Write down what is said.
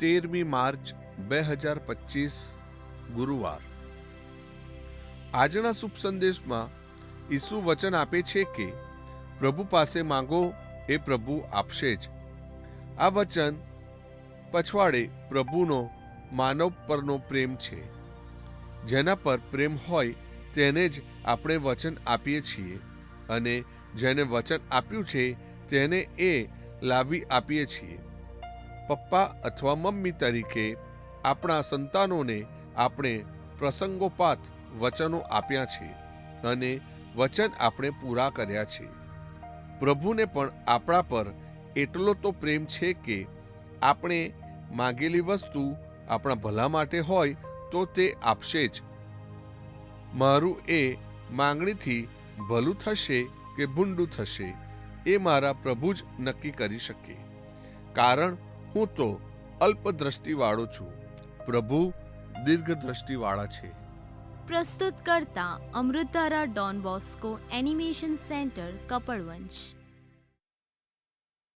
13મી March 2025 ગુરુવાર। આજના શુભ સંદેશમાં ઈસુ વચન આપે છે કે પ્રભુ પાસે માંગો એ પ્રભુ આપશે જ। આ વચન પછવાડે પ્રભુનો માનવ પરનો પ્રેમ છે। જેના પર પ્રેમ હોય તેને જ આપણે વચન આપીએ છીએ અને જેને વચન આપ્યું છે તેને એ લાવી આપીએ છીએ। પપ્પા અથવા મમ્મી તરીકે આપણા સંતાનોને આપણે પ્રસંગોપાત વચનો આપ્યા છે અને વચન આપણે પૂરા કર્યા છે। પ્રભુને પણ આપણા પર એટલો તો પ્રેમ છે કે આપણે માંગેલી વસ્તુ આપણા ભલા માટે હોય તો તે આપશે જ। મારું એ માંગણીથી ભલું થશે કે ભૂંડું થશે એ મારા પ્રભુ જ નક્કી કરી શકે, કારણ હું તો અલ્પદ્રષ્ટિવાળો છું, પ્રભુ દીર્ઘદ્રષ્ટિવાળા છે। પ્રસ્તુત કરતા અમૃતધારા Don Bosco animation centre Kapadvanj.